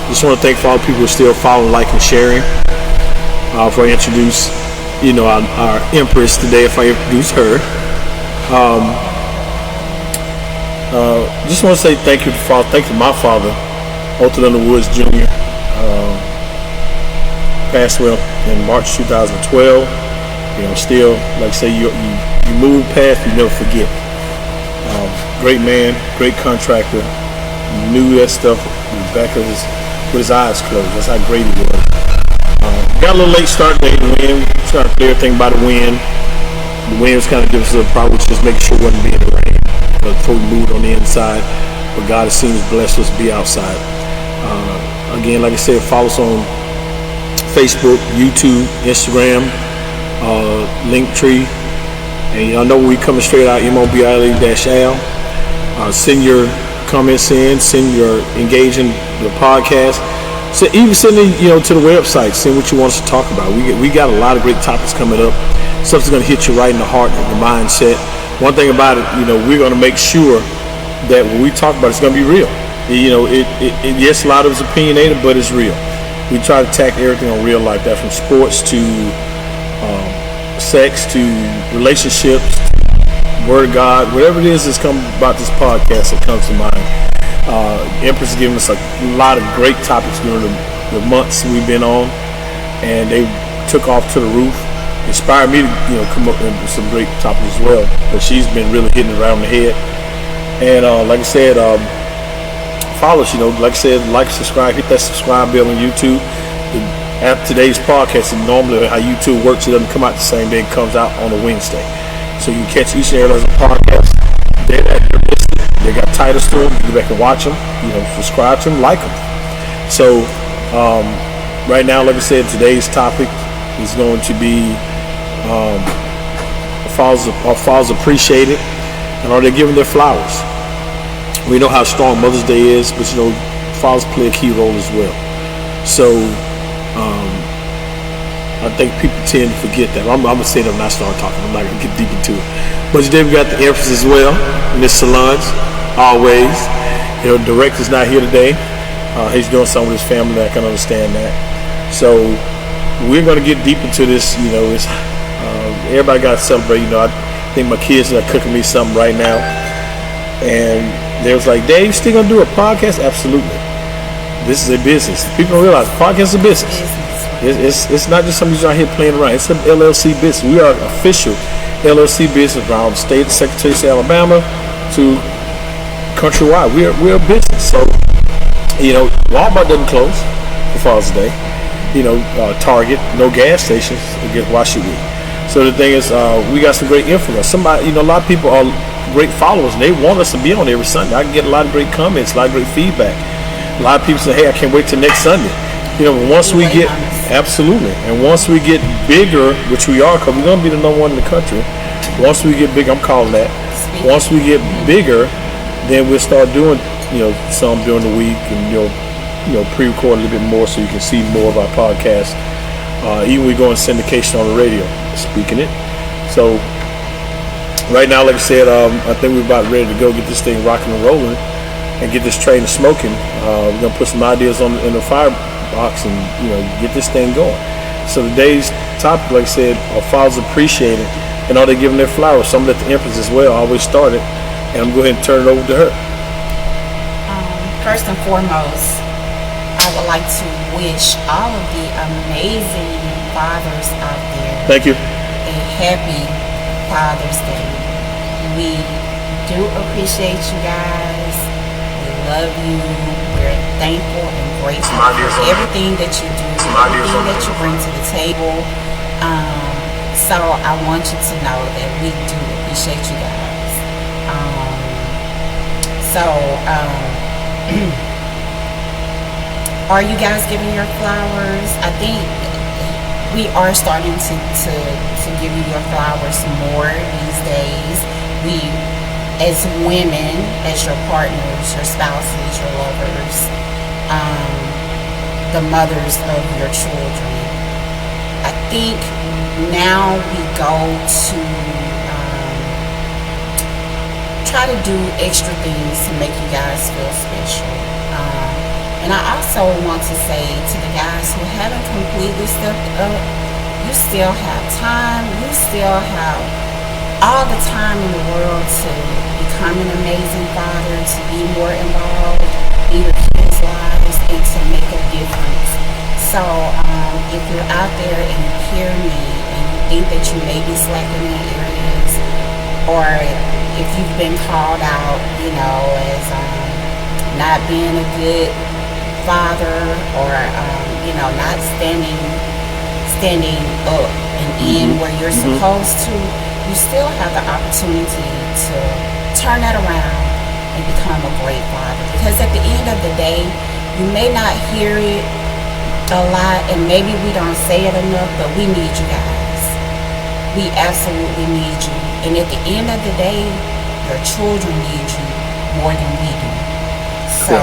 Just want to thank for all the people who are still following, liking, sharing. Before I introduce, our Empress today, if I introduce her. Just want to say thank you to my father, Otto Underwoods Jr. Passed away in March 2012. Still, like I say, you move past, you never forget. Great man, great contractor. Knew that stuff back with his eyes closed. That's how great he was. Got a little late start day to win. Trying to play everything by the wind. The wind was kind of giving us a little problem, which just making sure it wasn't being the rain. Before we moved on the inside, but God has seen us blessed us to be outside. Again, like I said, follow us on Facebook, YouTube, Instagram, Linktree, and y'all know we coming straight out MOBILE-AL. Send your comments in, send your engaging the podcast. So even send it, to the website, send what you want us to talk about. We got a lot of great topics coming up. Stuff's gonna hit you right in the heart and the mindset. One thing about it, we're gonna make sure that when we talk about it, it's gonna be real. Yes, a lot of it's opinionated, but it's real. We try to tackle everything on real life. That from sports to sex to relationships, Word of God, whatever it is that's come about this podcast that comes to mind. Empress has given us a lot of great topics during the months we've been on, and they took off to the roof. Inspired me to come up with some great topics as well. But she's been really hitting it around the head. And like I said, follow us. Like I said, like, subscribe, hit that subscribe bell on YouTube. After today's podcast, and normally how YouTube works, it doesn't come out the same day. It comes out on a Wednesday. So you can catch each and every podcast. They got titles to them. You go back and watch them. Subscribe to them, like them. So right now, like I said, today's topic is going to be our fathers appreciated, and are they giving their flowers? We know how strong Mother's Day is, but fathers play a key role as well. So I think people tend to forget that. I'm gonna say that when I start talking. I'm not gonna get deep into it. But today we got the Empress as well, Miss Solange, always. The director's not here today. He's doing something with his family. I can understand that. So we're gonna get deep into this. It's everybody got to celebrate. I think my kids are cooking me something right now, and they was like, "Dave, still gonna do a podcast?" Absolutely. This is a business. People don't realize podcast is a business. It's not just somebody out here playing around. It's an LLC business. We are an official LLC business around the state, Secretary of State, Alabama, to countrywide. We're a business. So, Walmart doesn't close for Father's Day. Target, no gas stations. Why should we? So the thing is, we got some great influence. Somebody, a lot of people are great followers, and they want us to be on every Sunday. I get a lot of great comments, a lot of great feedback. A lot of people say, "Hey, I can't wait till next Sunday." Once we get, absolutely, and once we get bigger, which we are, because we're going to be the number one in the country. Once we get big, I'm calling that. Once we get bigger, then we'll start doing, some during the week, and pre-record a little bit more so you can see more of our podcast. Even we go in syndication on the radio, speaking it. So right now, like I said, I think we're about ready to go get this thing rocking and rolling and get this train smoking. We're gonna put some ideas in the firebox and get this thing going. So today's topic, like I said, our fathers appreciated, and are they giving their flowers? So I'm gonna let the Empress as well always start it, and I'm going to go ahead and turn it over to her. First and foremost, I would like to wish all of the amazing fathers out there Thank you. a happy Father's Day. We do appreciate you guys. We love you. We're thankful and grateful for everything that you do, everything that you bring to the table. So I want you to know that we do appreciate you guys. Are you guys giving your flowers? I think we are starting to give you your flowers more these days. We, as women, as your partners, your spouses, your lovers, the mothers of your children, I think now we go to try to do extra things to make you guys feel special. And I also want to say to the guys who haven't completely stepped up, you still have time. You still have all the time in the world to become an amazing father, to be more involved in your kids' lives, and to make a difference. So if you're out there and you hear me and you think that you may be slacking in areas, or if you've been called out, as not being a good father, or not standing up and in where you're supposed to, you still have the opportunity to turn that around and become a great father. Because at the end of the day, you may not hear it a lot, and maybe we don't say it enough, but we need you guys. We absolutely need you. And at the end of the day, your children need you more than we do. So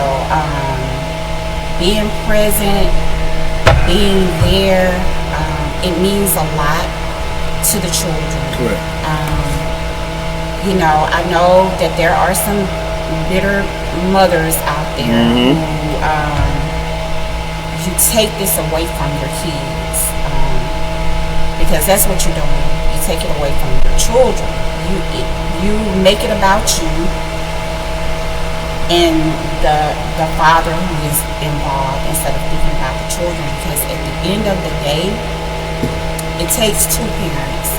being present, being there, it means a lot to the children. Correct. I know that there are some bitter mothers out there who you take this away from your kids, because that's what you're doing. You take it away from your children. You make it about you and the father who is involved, instead of thinking about the children. Because at the end of the day, it takes two parents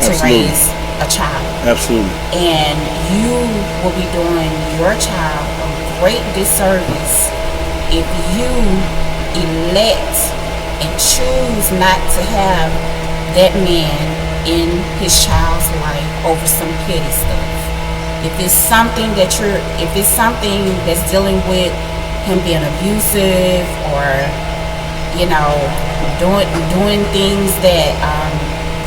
to raise a child. Absolutely. And you will be doing your child a great disservice if you elect and choose not to have that man in his child's life over some petty stuff. If it's something that's dealing with him being abusive, or doing things that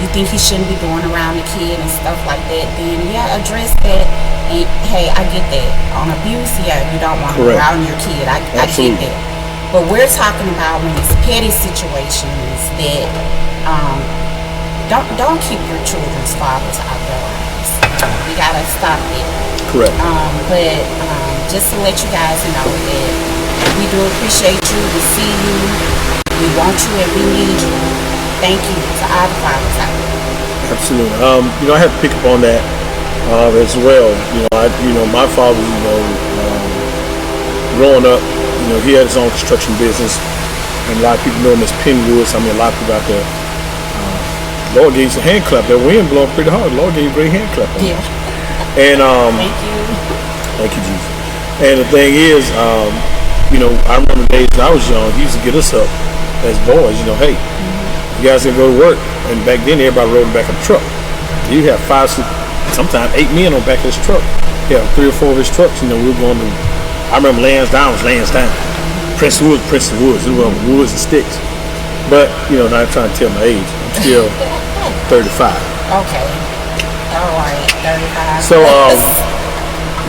you think he shouldn't be doing around the kid and stuff like that, then address that. And hey, I get that. On abuse, you don't want to be around your kid. I get that. But we're talking about when it's petty situations that don't keep your children's fathers out their lives. We gotta stop it. Correct. But just to let you guys know that we do appreciate you. We see you. We want you and we need you. Thank you to all the fathers out there. Absolutely. I have to pick up on that as well. My father, growing up, he had his own construction business, and a lot of people know him as Penn Woods. A lot of people out there. Lord gave us a hand clap. That wind blowing pretty hard. Lord gave you a great hand clap. Yeah. And thank you, Jesus. And the thing is, I remember days when I was young. He used to get us up as boys. Hey, you guys can go to work. And back then, everybody rode in the back of the truck. You have 5, 6, sometimes 8 men on the back of this truck. Yeah, 3 or 4 of his trucks. We were going to. I remember Lansdowne was Lansdowne. Princeton Woods. It was woods and sticks. But not trying to tell my age. I'm still 35. Okay. All right, 35. So,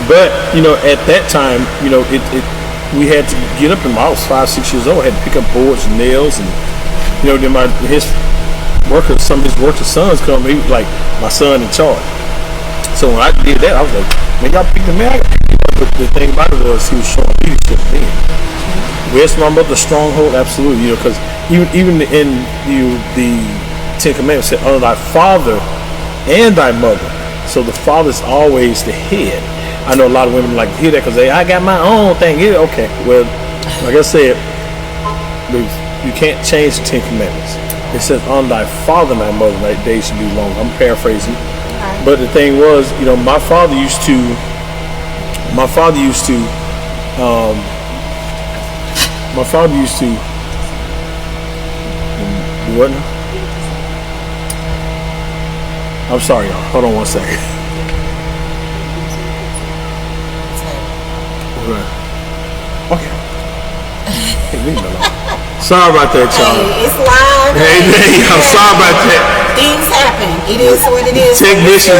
but at that time, we had to get up. And I was 5, 6 years old. I had to pick up boards and nails, and then some of his workers' sons come. He was like my son in charge. So when I did that, I was like, man, y'all picked the man. But the thing about it was he was showing leadership then. Where's my mother's stronghold? Absolutely, because even in the Ten Commandments said, honor thy father and thy mother. So the father's always the head. I know a lot of women like to hear that because I got my own thing. Yeah, okay. Well, like I said, you can't change the Ten Commandments. It says, honor thy father and thy mother, thy days should be long. I'm paraphrasing. But the thing was, my father used to what? I'm sorry, y'all. Hold on one second. Okay. Hey, leave me alone. Sorry about that, y'all. Hey, it's live. Hey, I'm sorry about that. Things happen. It is what it is. Technician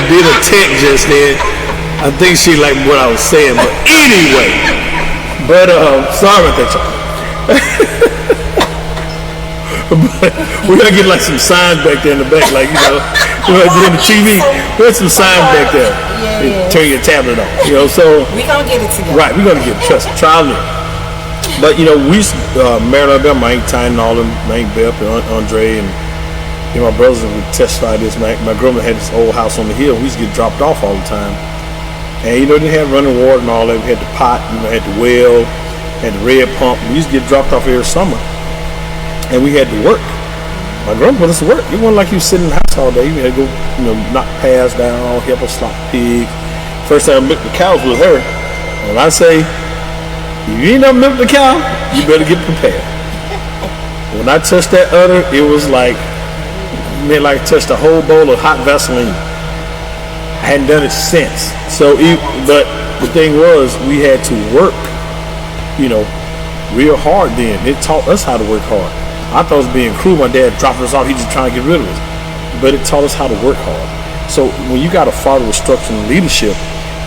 did a tech just then. I think she liked what I was saying, but anyway. But sorry about that, y'all. But we gotta get like some signs back there in the back, like doing the TV. There's some signs back there. Yeah. Turn your tablet on. So we gonna get it together. Right, we're gonna get it. Trust me. Trial and error. But you know, we Maryland, Alabama, Mike Tyne and all them, Mike Bep and Andre and my brothers would testify this. My grandmother had this old house on the hill. We used to get dropped off all the time. And you know, they had running water and all that. We had the pot, had the well, had the red pump. We used to get dropped off every summer. And we had to work. My grandpa put us to work. It wasn't like you sitting in the house all day. You had to go, knock paths down, help us slop pigs. First time I milked the cows was her. And I say, if you ain't never milked the cow, you better get prepared. When I touched that udder, it was like, I touched a whole bowl of hot Vaseline. I hadn't done it since. But the thing was, we had to work, real hard then. It taught us how to work hard. I thought it was being cruel. My dad dropped us off. He just trying to get rid of us. But it taught us how to work hard. So when you got a father with structure and leadership,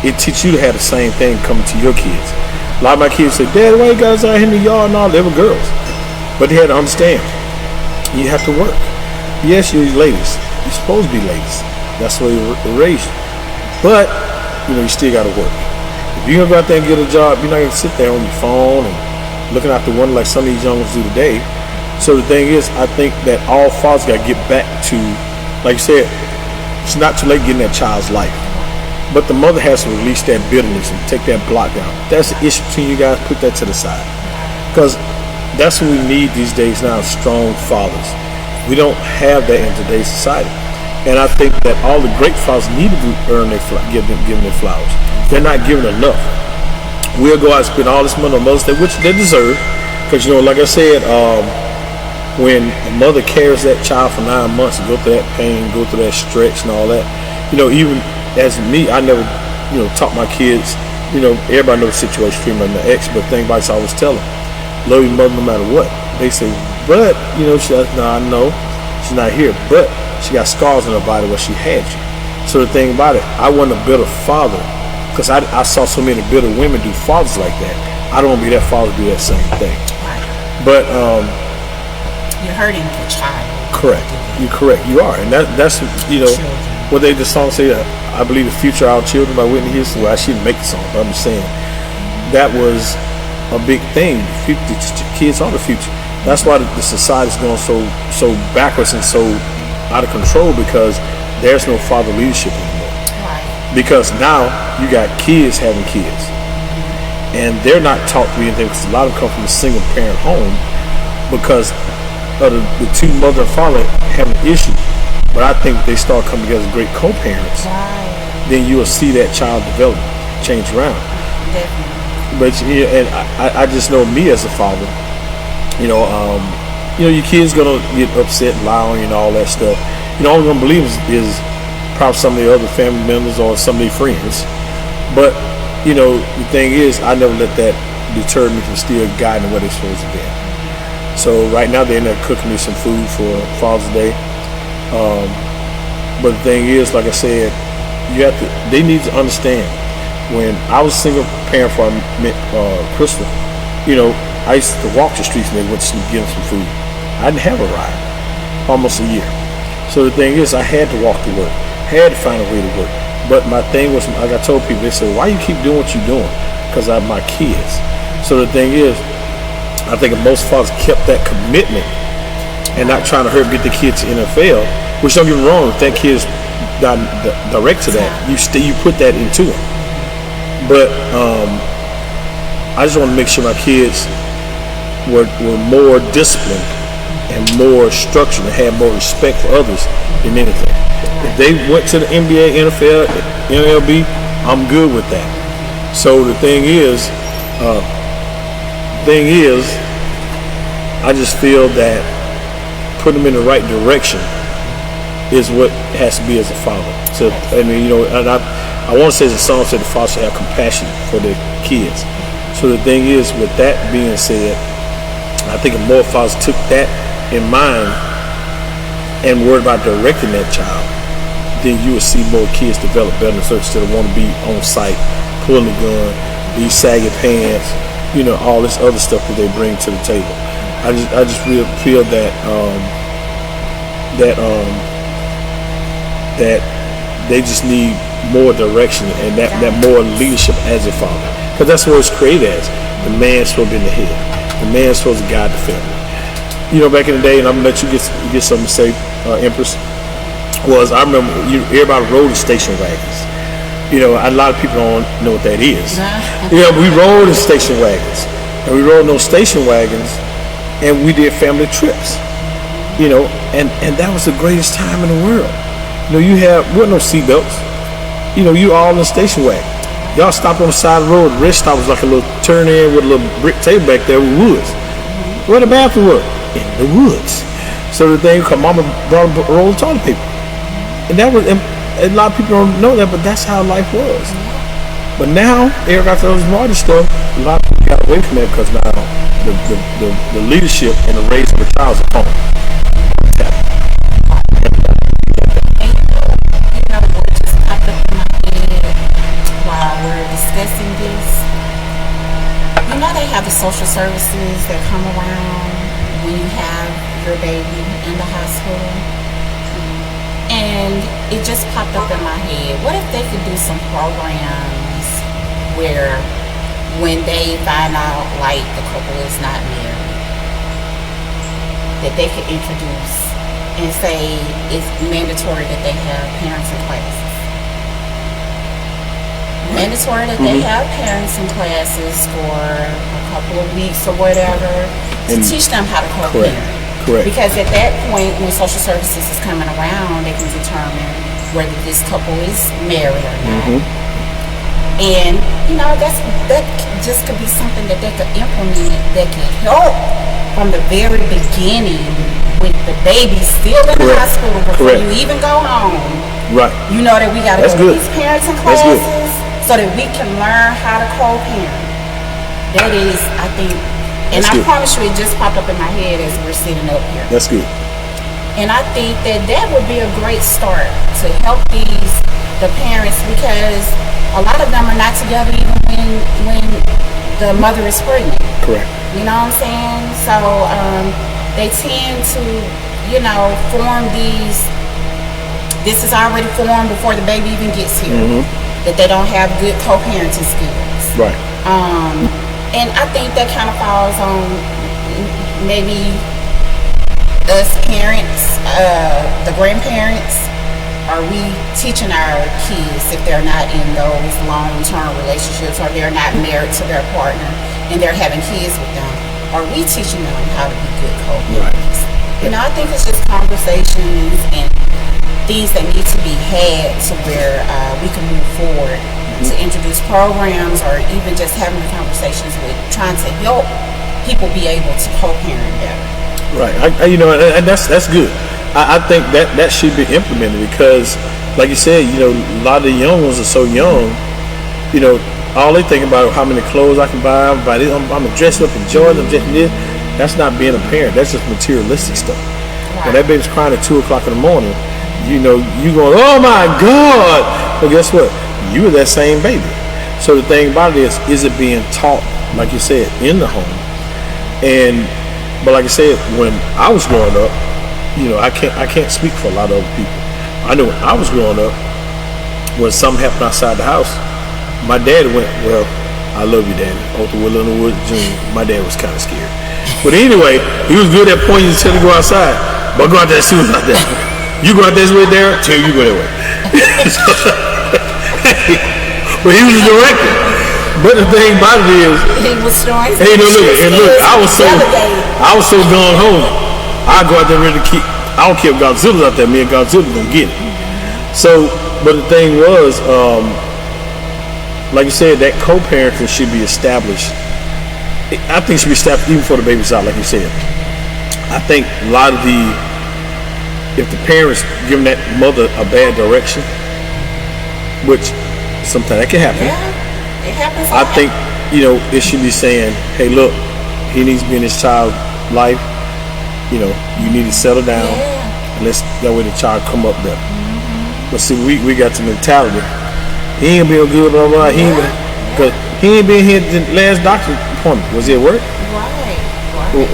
it teaches you to have the same thing coming to your kids. A lot of my kids say, Dad, why you guys out here in the yard and all? They were girls. But they had to understand, you have to work. Yes, you're ladies. You're supposed to be ladies. That's the way they raised you. But, you still got to work. If you're going to go out there and get a job, you're not going to sit there on your phone and looking out the window like some of these young ones do today. So the thing is, I think that all fathers got to get back to, like you said, it's not too late getting that child's life. But the mother has to release that bitterness and take that block down. That's the issue between you guys. Put that to the side. Because that's what we need these days now, strong fathers. We don't have that in today's society. And I think that all the great fathers need to earn their give them their flowers. They're not giving enough. We'll go out and spend all this money on Mother's Day, which they deserve. Because, like I said, when a mother carries that child for 9 months and go through that pain, go through that stretch and all that, even as me, I never, taught my kids, everybody knows the situation between my ex, but the thing about it, I always tell them, love your mother no matter what. They say, but, she says, no, I know she's not here, but she got scars on her body where she had you. So the thing about it, I wasn't a bitter father because I saw so many bitter women do fathers like that. I don't want to be that father to do that same thing. But you're hurting the child. Correct. You're correct. You are, and that's what they the song say. I believe the future of our children by Whitney Houston. Well, I shouldn't make the song, but I'm just saying that was a big thing. The kids are the future. That's why the society's going so backwards and so out of control because there's no father leadership anymore. Right. Because now you got kids having kids, and they're not taught to be anything because a lot of them come from a single parent home because of the two mother and father have an issue. But I think they start coming together as great co-parents. Right. Then you will see that child develop, change around. Definitely. But and I just know me as a father. Your kid's gonna get upset, and lie on you, and all that stuff. All you're gonna believe is probably some of the other family members or some of their friends. But the thing is, I never let that deter me from still guiding where they're supposed to be. So right now they're in there cooking me some food for Father's Day. But the thing is, like I said, they need to understand. When I was a single parent before I met Crystal, I used to walk the streets and they went to give them some food. I didn't have a ride, almost a year. So the thing is, I had to walk to work, had to find a way to work. But my thing was, like I told people, they said, why you keep doing what you're doing? Because I have my kids. So the thing is, I think if most fathers kept that commitment and not trying to get the kids to NFL, which don't get me wrong, if that kid's not direct to that, you put that into them. But I just want to make sure my kids were more disciplined and more structured and had more respect for others than anything. If they went to the NBA, NFL, MLB, I'm good with that. So the thing is, I just feel that putting them in the right direction is what has to be as a father. So and I want to say the song said the father should have compassion for their kids. So the thing is, with that being said, I think if more fathers took that in mind and worried about directing that child, then you will see more kids develop better instead of want to be on site, pulling the gun, these saggy pants, all this other stuff that they bring to the table. I just really feel that they just need more direction and that more leadership as a father, because that's what it's created as. The man's supposed to be in the head. The man's supposed to guide the family. You know, back in the day, and I'm gonna let you get something to say, Empress. I remember everybody rode the station wagons. You know, a lot of people don't know what that is. Yeah, we rode the station wagons, and we rode those station wagons, and we did family trips. You know, and that was the greatest time in the world. You know, with no seatbelts. You know, you all in the station wagon. Y'all stopped on the side of the road. The rest stop was like a little turn in with a little brick table back there with woods. Where the bathroom was? In the woods. So the thing, cause Mama brought a roll of toilet paper. And that was, and a lot of people don't know that, but that's how life was. But now, everybody got those modern stuff. A lot of people got away from that because now the leadership and the raising of the child is at home. You know what just popped up in my head while we're discussing this? You know they have the social services that come around when you have your baby in the hospital. And it just popped up in my head. What if they could do some programs where when they find out like the couple is not married, that they could introduce and say it's mandatory that they have parents in classes. Mandatory that they have parents in classes for a couple of weeks or whatever to teach them how to co-parent. Correct. Because at that point, when social services is coming around, they can determine whether this couple is married or not. And, you know, that just could be something that they could implement that can help from the very beginning with the baby still in the hospital before you even go home. Right. You know that we got to go to these parents in classes so that we can learn how to co-parent. That is, I think, and I promise you, it just popped up in my head as we're sitting up here. That's good. And I think that would be a great start to help the parents, because a lot of them are not together even when the mother is pregnant. Correct. You know what I'm saying? So they tend to, you know, form these. This is already formed before the baby even gets here. That they don't have good co-parenting skills. Right. And I think that kind of falls on maybe us parents, the grandparents. Are we teaching our kids, if they're not in those long-term relationships or they're not married to their partner and they're having kids with them, are we teaching them how to be good co-parents? You know, I think it's just conversations and things that need to be had to where we can move forward to introduce programs or even just having the conversations with trying to help people be able to co-parent better. Right. You know, and that's good. I think that should be implemented because, like you said, you know, a lot of the young ones are so young. You know, all they think about how many clothes I can buy. I'm gonna dress up in Jordan. I'm just this. That's not being a parent. That's just materialistic stuff. Right. When that baby's crying at 2 o'clock in the morning, you know, you going, oh my God. Well, guess what? You were that same baby. So the thing about it is it being taught, like you said, in the home? But like I said, when I was growing up, you know, I can't speak for a lot of other people. I know when I was growing up, when something happened outside the house, my dad went, well, I love you, Daddy. Arthur Will Underwood Jr. My dad was kind of scared. But anyway, he was good at pointing until he go outside. But go out there as soon as out there. You go out this way, Darren, till you go that way. But he was a director. But the thing about it is, he was showing. Hey, no, look, I was so gone home. I go out there ready to keep. I don't care if Godzilla's out there. Me and Godzilla gonna get it. So, but the thing was, like you said, that co-parenting should be established. I think it should be established even before the baby's out, like you said. I think a lot of if the parents giving that mother a bad direction, which sometimes that can happen. Yeah, it happens. I think, you know, it should be saying, hey, look, he needs to be in his child's life. You know, you need to settle down. And that way the child come up there. But see, we got the mentality. He ain't been good, blah, blah. Because he ain't been here at the last doctor's appointment. Was he at work? Right.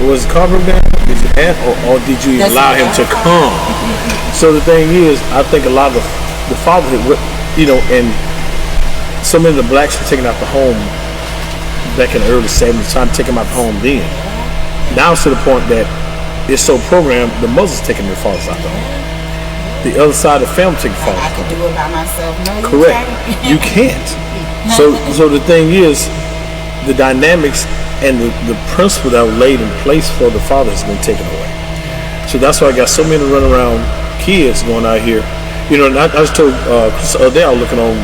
Was it covered down? Did you ask, or did you allow him to come? So the thing is, I think a lot of the fatherhood, you know, and so many of the blacks were taking out the home back in the early 70s, trying to take them out the home then. Now it's to the point that it's so programmed, the mothers taking their fathers out the home. The other side of the family taking fathers. I can do it by myself. No, you Correct. can't. You can't. So the thing is, the dynamics and the principle that was laid in place for the father has been taken away. So that's why I got so many run around kids going out here. You know, and I just told Chris the other day I was looking on,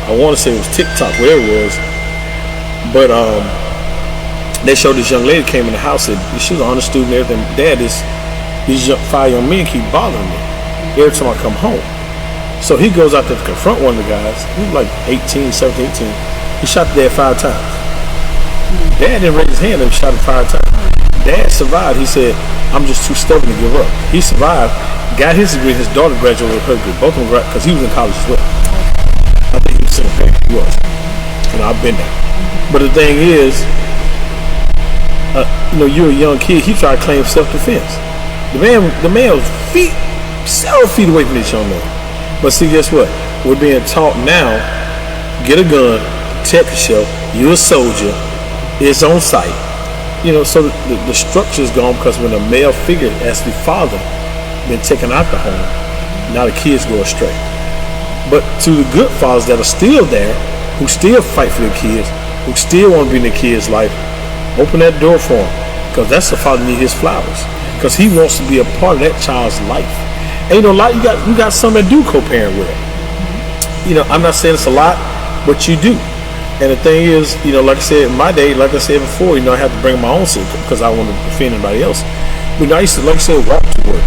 I want to say it was TikTok, whatever it was, but they showed this young lady came in the house and she was an honor student and everything. Dad, these 5 young men keep bothering me every time I come home. So he goes out there to confront one of the guys. He was like 18, 17, 18. He shot the dad 5 times. Dad didn't raise his hand and shot him 5 times. Dad survived. He said, I'm just too stubborn to give up. He survived, got his degree. His daughter graduated with her degree. Both of them graduated because he was in college as well. I think he was single parent. He was. And I've been there. But the thing is, you're a young kid. He tried to claim self-defense. The man was several feet away from this young man. But see, guess what? We're being taught now, get a gun, protect yourself, you're a soldier, it's on sight. So the structure is gone because when a male figure as the father been taken out the home, now the kids go astray. But to the good fathers that are still there, who still fight for their kids, who still want to be in their kids' life, open that door for them, because that's the father need his flowers, because he wants to be a part of that child's life. And a lot you got some that do co-parent with it. I'm not saying it's a lot, but you do. And the thing is, like I said in my day, like I said before, I had to bring my own self because I wanted to defend anybody else. But I used to, like I said, walk to work.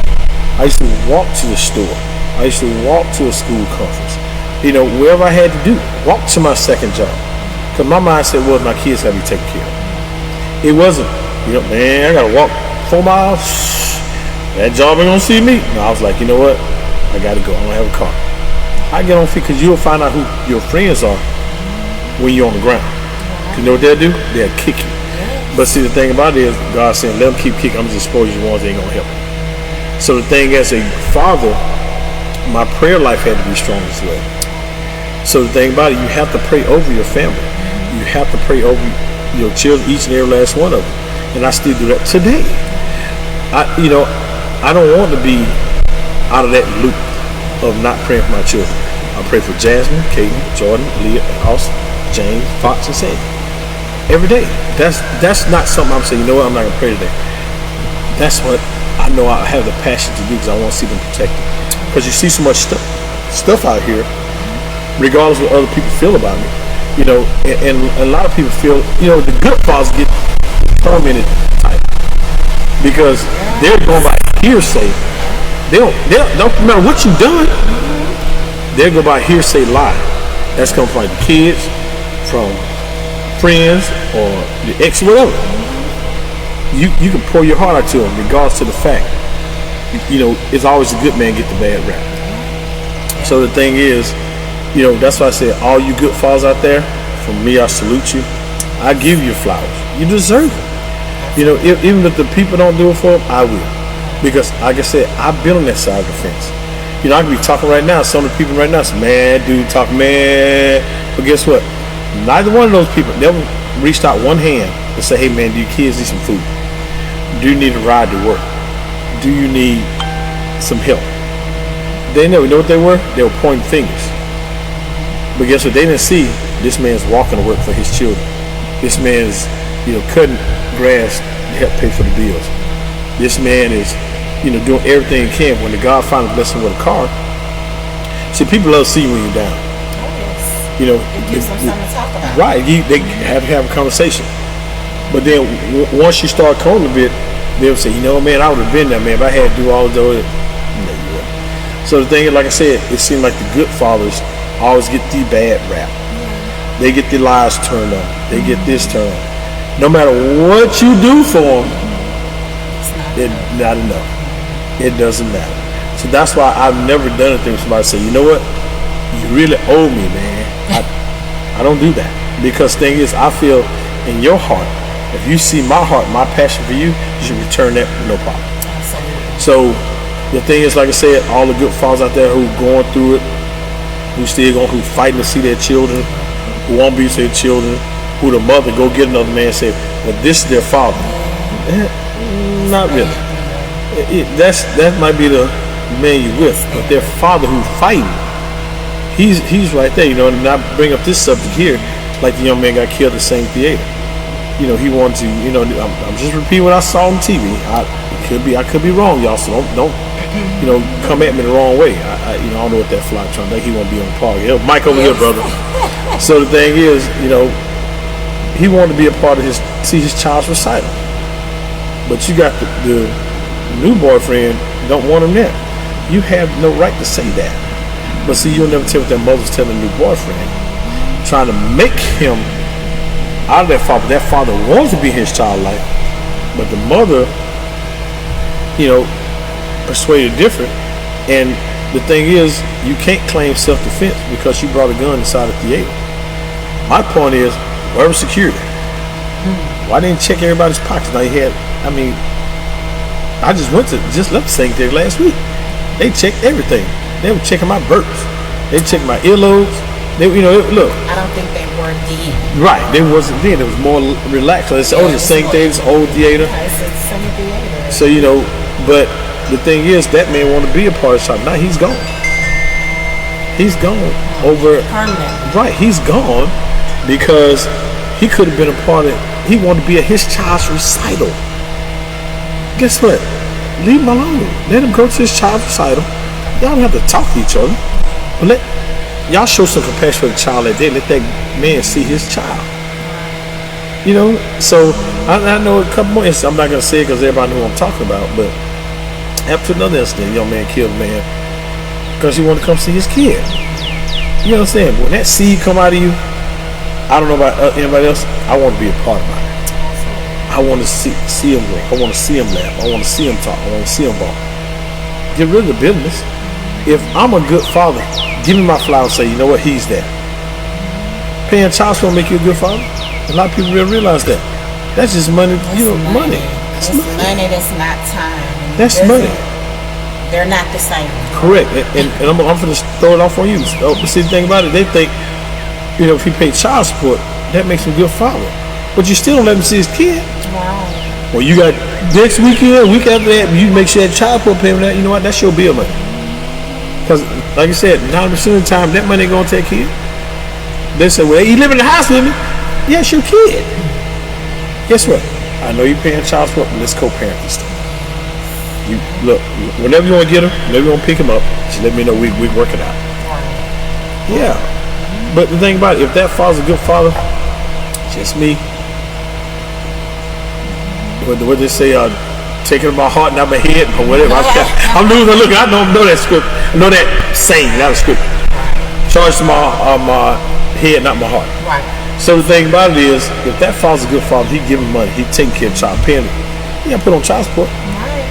I used to walk to the store. I used to walk to a school conference. Wherever I had to do, walk to my second job. Because my mindset was my kids had to be taken care of. It wasn't, man, I got to walk 4 miles. That job ain't gonna see me. No, I was like, you know what? I gotta go. I don't have a car. I get on feet because you'll find out who your friends are when you're on the ground. Cause you know what they'll do? They'll kick you. But see, the thing about it is, God's saying, let them keep kicking. I'm just exposing you ones that ain't gonna help. So the thing as a father, my prayer life had to be strong as well. So the thing about it, you have to pray over your family. You have to pray over your children, each and every last one of them. And I still do that today. I don't want to be out of that loop of not praying for my children. I pray for Jasmine, Kaden, Jordan, Leah, Austin, James, Fox, and Sandy. Every day. That's not something I'm saying, you know what, I'm not going to pray today. That's what I know I have the passion to do because I want to see them protected. Because you see so much stuff out here, regardless of what other people feel about me. And a lot of people feel, the good fathers get tormented type. Because they're going by hearsay. They don't matter what you've done. They'll go by hearsay lie. That's coming from the kids, from friends, or the ex, whatever. You can pour your heart out to them, regardless to the fact. It's always the good man get the bad rap. So the thing is, that's why I say, all you good fathers out there, from me, I salute you. I give you flowers. You deserve it. Even if the people don't do it for them, I will. Because, like I said, I've been on that side of the fence. I could be talking right now. Some of the people right now say, man, dude, talk, man. But guess what? Neither one of those people never reached out one hand and say, hey, man, do your kids need some food? Do you need a ride to work? Do you need some help? They never know what they were. They were pointing fingers. But guess what? They didn't see this man's walking to work for his children. This man's, cutting grass to help pay for the bills. This man is, doing everything he can. When the God finally bless him with a car, see, people love to see you when you're down. It gives them something to talk about. Right. They have to have a conversation. But then once you start calling a bit, they'll say, man, I would have been there, man, if I had to do all those. So the thing is, like I said, it seems like the good fathers always get the bad rap. They get the lies turned on. They get this turned on. No matter what you do for them, it's not enough. It doesn't matter. So that's why I've never done anything with somebody say, you know what? You really owe me, man. I don't do that. Because thing is, I feel in your heart, if you see my heart, my passion for you, you should return that with no problem. So the thing is, like I said, all the good fathers out there who going through it, who fighting to see their children, who won't be to their children, who the mother go get another man and say, well, this is their father. not really. That might be the man you with, but their father who's fighting, he's right there, you know. And I bring up this subject here, like the young man got killed at the same theater. You know, he wanted to, you know, I'm just repeating what I saw on TV. I could be wrong, y'all. So don't, you know, come at me the wrong way. I don't know what that fly trying to think. He won't be on the party. Mike over here, brother. So the thing is, you know, he wanted to be a part of see his child's recital. But you got the new boyfriend don't want him there. You have no right to say that. But see, you'll never tell what that mother's telling the new boyfriend, trying to make him out of that father. That father wants to be in his child's life, but the mother, you know, persuaded different. And the thing is, you can't claim self-defense because you brought a gun inside the theater. My point is, where was security? Why didn't check everybody's pockets? Now I just left the sanctuary last week. They checked everything. They were checking my burps. They checked my earlobes. Look. I don't think they were then. Right, they wasn't then. It was more relaxed. So it's the same thing. It's old theater. It's the same theater. So but the thing is, that man wanted to be a part of the shop. Now he's gone. He's gone over permanently. Right, he's gone because he could have been a part of. He wanted to be at his child's recital. Guess what? Leave him alone. Let him go to his child's recital. Y'all don't have to talk to each other. But y'all show some compassion for the child that day. Let that man see his child. You know, so I know a couple more instances. I'm not going to say it because everybody knows who I'm talking about. But after another incident, a young man killed a man because he wanted to come see his kid. You know what I'm saying? When that seed come out of you, I don't know about anybody else, I want to be a part of it. I want to see him grow. I want to see him laugh. I want to see him talk. I want to see him walk. Get rid of the bitterness. If I'm a good father, give me my flower and say, you know what, he's there. Paying child support make you a good father. A lot of people really realize that. That's just money. Money. That's money. That's not time. That's money. They're not the same. Correct. And I'm going to throw it off on you. See, the thing about it, they think, if he paid child support, that makes him a good father. But you still don't let him see his kid. Wow. Well, you got next weekend, week after that, you make sure that child support payment, you know what, that's your bill money. Because, like I said, 90% of the time, that money ain't going to take care. They say, well, you live in the house with me. Yeah, it's your kid. Guess what? I know you're paying child support, but let's co-parent this thing. You look, whenever you want to get him, whenever you want to pick him up, just let me know, we work it out. Yeah. But the thing about it, if that father's a good father, just me. What they say, taking my heart, not my head, or whatever. I'm losing. Look, I don't know that script. I know that saying, not a script. Charge to my head, not my heart. Right. So the thing about it is, if that father's a good father, he give him money, he taking care of child, paying it. He got to put on child support. Right.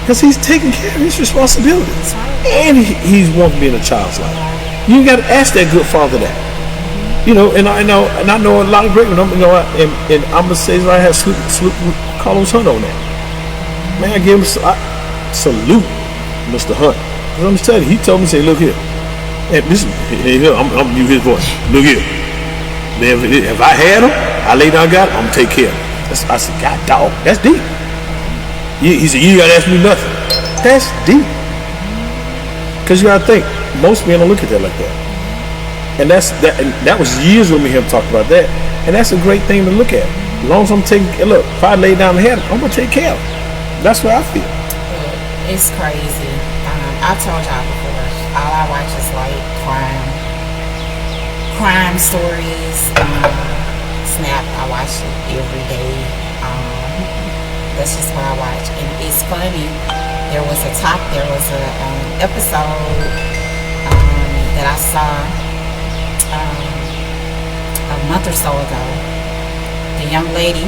Because he's taking care of his responsibilities. Right. And he's wanting to be in a child's life. You got to ask that good father that. And I know a lot of great ones. And I'm gonna say right, I have salute Carlos Hunt on that. Man, I give him salute, Mr. Hunt. I'm just telling you, he told me, say, look here, and listen, I'm gonna use his voice. Look here, man, if I had him, I lay down, got him, I'm gonna take care of him. I said, God, dog, that's deep. He said, you gotta ask me nothing. That's deep. Because you gotta think, most men don't look at that like that. And that was years with me him talking about that. And that's a great thing to look at. As long as I'm taking, look, if I lay down and had him, I'm gonna take care of him. That's what I feel. It's crazy. I told y'all before, all I watch is like crime stories. Snap, I watch it every day. That's just what I watch. And it's funny, there was an episode that I saw a month or so ago. The young lady,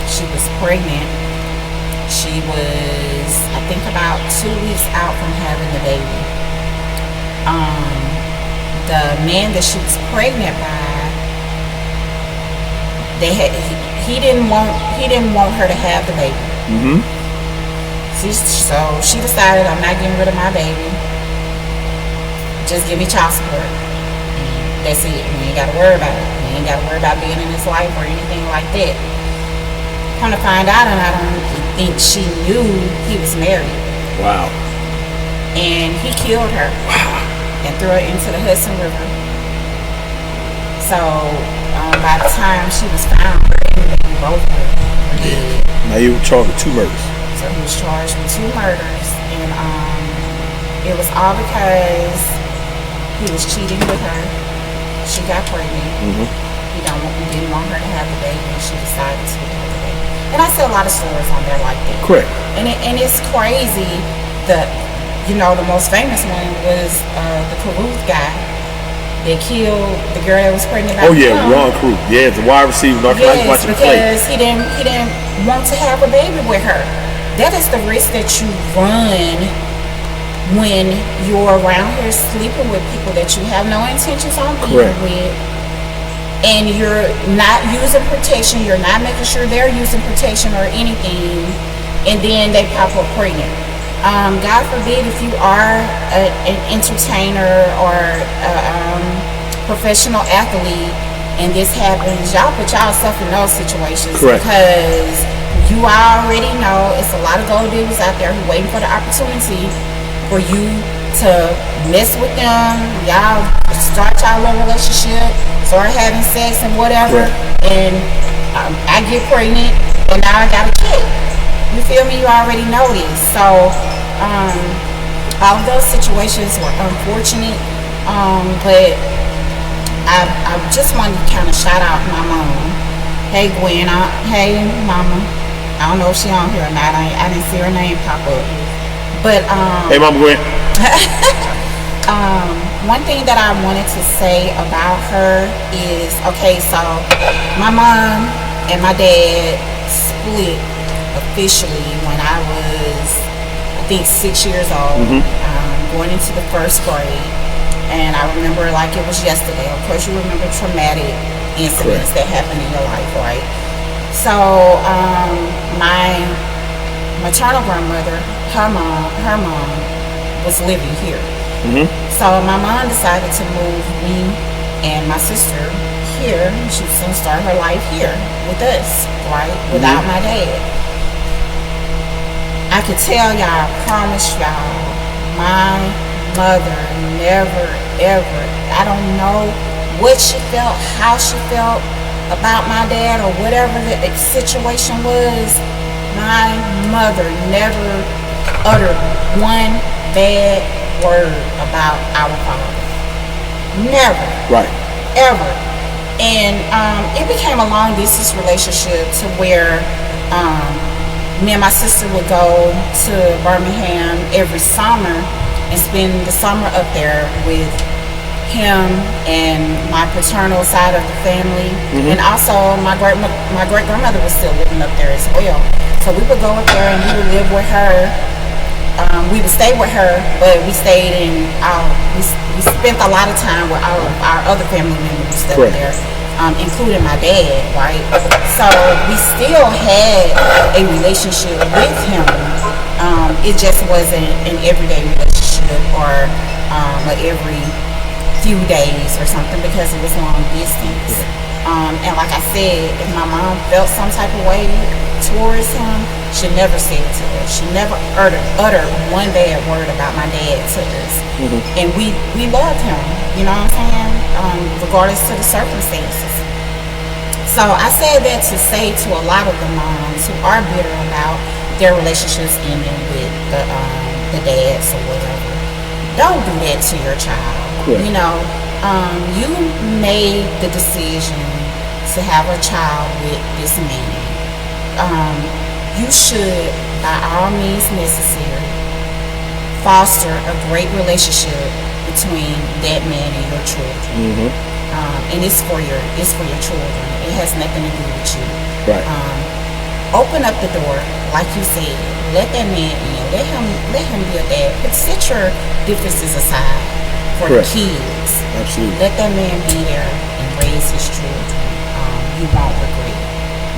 she was pregnant. She was, I think, about 2 weeks out from having the baby. The man that she was pregnant by, he didn't want her to have the baby. Mm-hmm. So she decided, I'm not getting rid of my baby. Just give me child support. That's it. We ain't got to worry about it. We ain't got to worry about being in his life or anything like that. Come to find out, and I don't think she knew he was married. Wow. And he killed her. Wow. And threw her into the Hudson River. So by the time she was found, her and the baby both were dead. Now you were charged with 2 murders. So he was charged with 2 murders, and it was all because he was cheating with her. She got pregnant. He didn't want her to have the baby, and she decided to have the baby. And I see a lot of stories on there like that. Correct. And it's crazy. The most famous one was the Caruth guy that killed the girl that was pregnant. Oh yeah, Ron Caruth. Yeah, the wide receiver. Yes, because he didn't want to have a baby with her. That is the risk that you run when you're around here sleeping with people that you have no intentions on being with, and you're not using protection. You're not making sure they're using protection or anything, and then they pop up pregnant. God forbid if you are an entertainer or a professional athlete and this happens, y'all put yourself in those situations. Because you already know it's a lot of gold diggers out there who waiting for the opportunity for you to mess with them. Y'all start y'all little relationship, start having sex and whatever, and I get pregnant and now I got a kid. You feel me? You already know this. So all of those situations were unfortunate, but I just wanted to kind of shout out my mom. Hey Gwen, hey mama. I don't know if she on here or not. I didn't see her name pop up. But hey Mama Gwen. One thing that I wanted to say about her is, okay, so my mom and my dad split officially when I was, I think, 6 years old, going into the 1st grade. And I remember like it was yesterday. Of course, you remember traumatic incidents that happened in your life, right? So my maternal grandmother, her mom was living here. So my mom decided to move me and my sister here. She was going to start her life here with us, right? Without my dad. I could tell y'all, I promise y'all, my mother never, ever, I don't know what she felt, how she felt about my dad or whatever the situation was. My mother never uttered one bad word about our father. Never. Right. Ever. And it became a long distance relationship to where me and my sister would go to Birmingham every summer and spend the summer up there with him and my paternal side of the family. And also my great grandmother was still living up there as well. So we would go up there and we would live with her. We would stay with her, but we stayed in we spent a lot of time with our other family members that were there, including my dad, right? So we still had a relationship with him. It just wasn't an everyday relationship or every few days or something, because it was long distance. And like I said, if my mom felt some type of way towards him, she never said it to us. She never uttered one bad word about my dad to us. And we loved him, you know what I'm saying? Regardless to the circumstances. So I said that to say to a lot of the moms who are bitter about their relationships ending with the dads or whatever, don't do that to your child. You know, you made the decision to have a child with this man. You should, by all means necessary, foster a great relationship between that man and your children. And it's for your children. It has nothing to do with you. Right. Open up the door, like you said. Let that man in. Let him be a dad. Set your differences aside for the kids. Absolutely. Let that man be there and raise his children. You won't regret.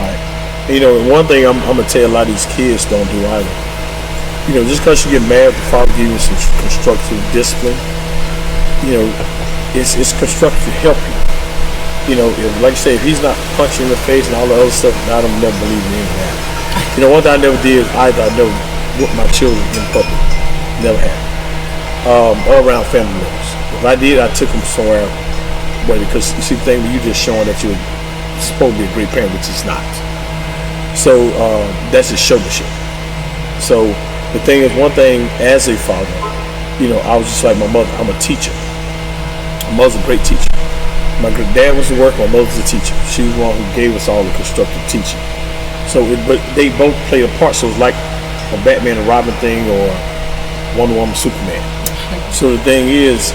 Right. And, you know, one thing I'm gonna tell a lot of these kids don't do either. You know, just because you get mad, the father gives you some constructive discipline. You know, it's constructive to help you. You know, like I say, if he's not punching in the face and all the other stuff, I don't never believe in any of that. One thing I never did is either I never whipped my children in public. Never had. All around family members. If I did, I took them somewhere. But because you see the thing, you just showing that you're supposed to be a great parent, which is not. So that's just showmanship. So the thing is, one thing as a father, I was just like my mother. I'm a teacher. My mother's a great teacher. My dad was a worker. My mother was a teacher. She was the one who gave us all the constructive teaching. So, but they both played a part. So it was like a Batman and Robin thing, or Wonder Woman, Superman. So the thing is,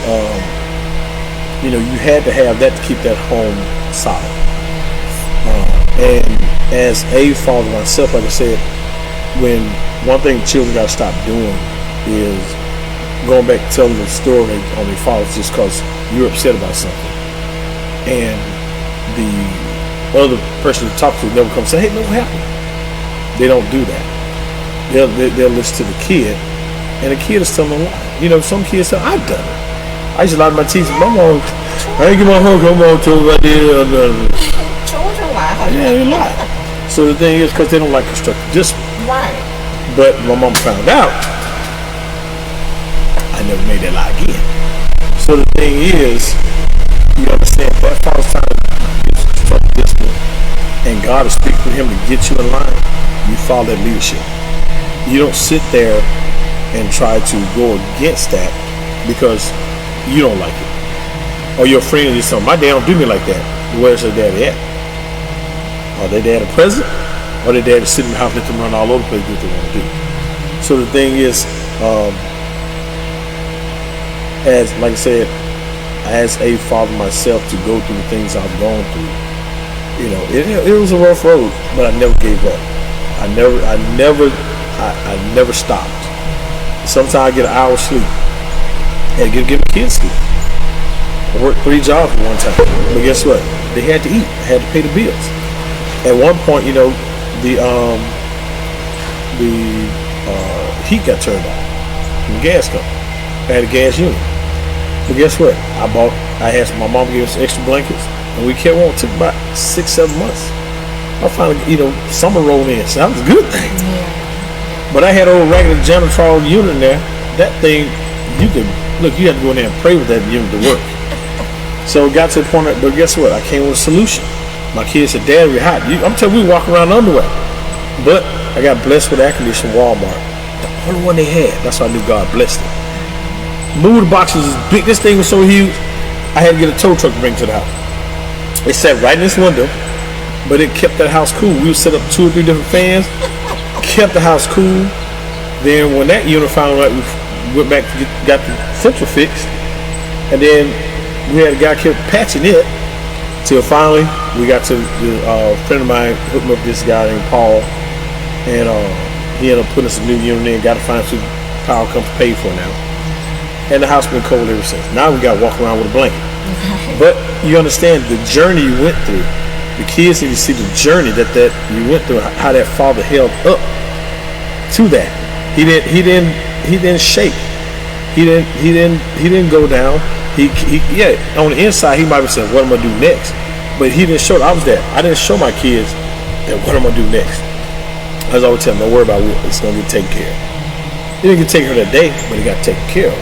you had to have that to keep that home solid. And as a father myself, like I said, when one thing children got to stop doing is going back telling the story on their fathers just because you're upset about something, and the other person you talk to never comes and say, "Hey, no, what happened?" They don't do that. They'll listen to the kid, and the kid is telling a lie. Some kids say, "I've done it." I used to lie to my teachers, "My mom, I ain't get my home, come on, tell I did." Children lie. Yeah, they lie. So the thing is, because they don't like constructive discipline. Right. But my mom found out, I never made that lie again. So the thing is, you understand, that father's trying to use constructive discipline, and God is speaking to him to get you in line. You follow that leadership. You don't sit there and try to go against that because you don't like it, or your friend is something. My dad don't do me like that. Where's their daddy at? Are they dad a president? Or their dad is sitting in the house, let them run all over the place, do what they want to do. So the thing is, as like I said, as a father myself, to go through the things I've gone through, it was a rough road, but I never gave up. I never stopped. Sometimes I get an hour's sleep and give my kids sleep. I worked 3 jobs at one time, but guess what? They had to eat. I had to pay the bills. At one point, the heat got turned on from the gas company. I had a gas unit. But guess what? I asked my mom to give us extra blankets, and we kept on. It took about 6-7 months. I finally, summer rolled in, so that was a good thing. Yeah. But I had an old regular janitorial unit in there. That thing, you had to go in there and pray with that unit to work. So it got to the point, but guess what? I came with a solution. My kids said, "Dad, we're hot." I'm telling you, we walk around underwear. But I got blessed with air conditioning Walmart. The only one they had. That's why I knew God blessed it. Move the boxes was big. This thing was so huge, I had to get a tow truck to bring to the house. It sat right in this window, but it kept that house cool. We would set up 2 or 3 different fans, kept the house cool. Then when that unit finally we went back to got the central fixed, and then we had a guy kept patching it till finally we got to a friend of mine hooked me up with this guy named Paul, and he ended up putting us a new unit in. Got to find some power company to pay for it now, and the house been cold ever since. Now we got to walk around with a blanket. But you understand the journey you went through. The kids need to see the journey that you went through, how that father held up to that. He didn't shake. He didn't go down. He on the inside he might have said, "What am I gonna do next?" But he didn't show. I was there. I didn't show my kids that what am I gonna do next. I was always telling them, "Don't worry about it. It's gonna get taken care of." It didn't get taken care of that day, but it got taken care of.